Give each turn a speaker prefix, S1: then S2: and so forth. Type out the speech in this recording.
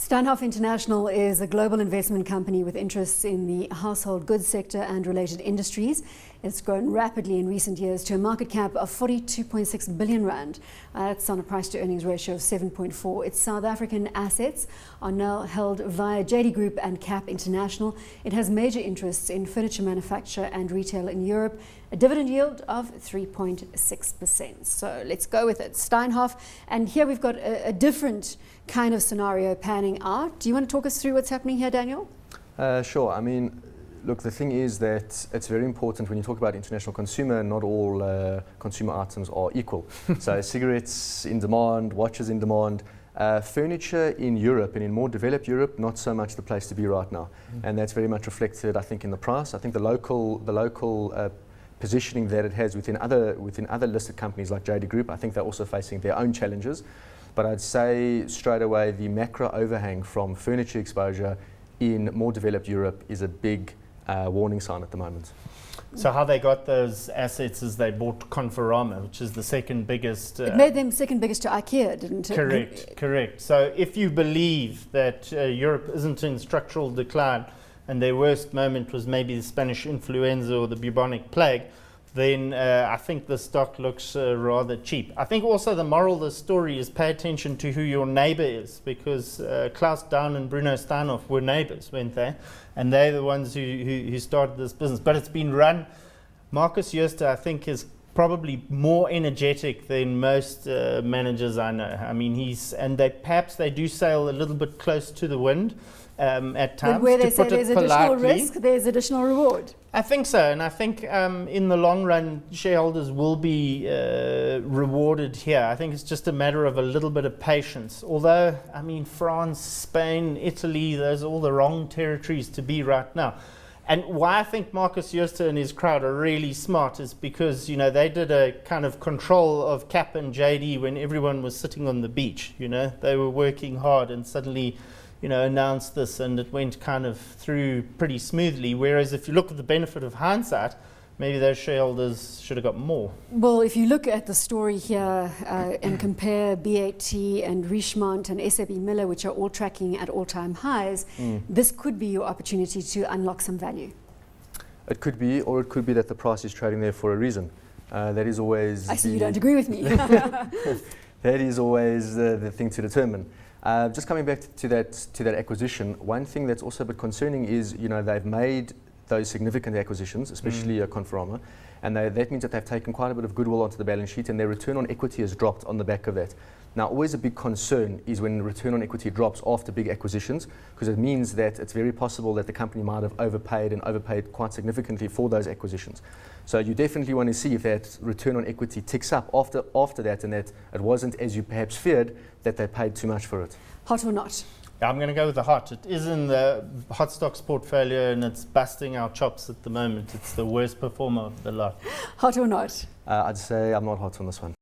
S1: Steinhoff International is a global investment company with interests in the household goods sector and related industries. It's grown rapidly in recent years to a market cap of 42.6 billion rand. That's on a price to earnings ratio of 7.4. Its South African assets are now held via JD Group and CAP International. It has major interests in furniture manufacture and retail in Europe, a dividend yield of 3.6%. So let's go with it. Steinhoff, and here we've got a different kind of scenario panning out. Do you want to talk us through what's happening here, Daniel?
S2: Sure. I mean, look, the thing is that it's very important when you talk about international consumer, not all consumer items are equal. So cigarettes in demand, watches in demand, furniture in Europe and in more developed Europe, not so much the place to be right now. And that's very much reflected, I think, in the price. I think the local positioning that it has within other listed companies like JD Group, I think they're also facing their own challenges. But I'd say straight away the macro overhang from furniture exposure in more developed Europe is a big warning sign at the moment.
S3: So how they got those assets is they bought Conforama, which is the second biggest...
S1: it made them second biggest to IKEA, didn't it?
S3: Correct. So if you believe that Europe isn't in structural decline and their worst moment was maybe the Spanish influenza or the bubonic plague, then I think the stock looks rather cheap. I think also the moral of the story is pay attention to who your neighbor is, because Klaus Down and Bruno Steinhoff were neighbors, weren't they? And they're the ones who started this business. But it's been run. Marcus Jooste, I think, is probably more energetic than most managers I know. I mean, perhaps they do sail a little bit close to the wind at times.
S1: But where they say there's additional risk, there's additional reward.
S3: I think so, and I think in the long run, shareholders will be rewarded here. I think it's just a matter of a little bit of patience. Although, I mean, France, Spain, Italy, those are all the wrong territories to be right now. And why I think Marcus Jooste and his crowd are really smart is because, you know, they did a kind of control of CAP and JD when everyone was sitting on the beach. You know, they were working hard and suddenly, you know, announced this, and it went kind of through pretty smoothly. Whereas if you look at the benefit of hindsight, maybe those shareholders should have got more.
S1: Well, if you look at the story here and compare BAT and Richemont and SAB Miller, which are all tracking at all-time highs, this could be your opportunity to unlock some value.
S2: It could be, or it could be that the price is trading there for a reason. That is always...
S1: I see you don't agree with me.
S2: That is always the thing to determine. Just coming back to that acquisition, one thing that's also a bit concerning is, you know, they've made those significant acquisitions, especially Conforama, and that means that they've taken quite a bit of goodwill onto the balance sheet, and their return on equity has dropped on the back of that. Now, always a big concern is when return on equity drops after big acquisitions, because it means that it's very possible that the company might have overpaid quite significantly for those acquisitions. So you definitely want to see if that return on equity ticks up after that, and that it wasn't, as you perhaps feared, that they paid too much for it.
S1: Hot or not?
S3: Yeah, I'm going to go with the hot. It is in the hot stocks portfolio and it's busting our chops at the moment. It's the worst performer of the lot.
S1: Hot or not?
S2: I'd say I'm not hot on this one.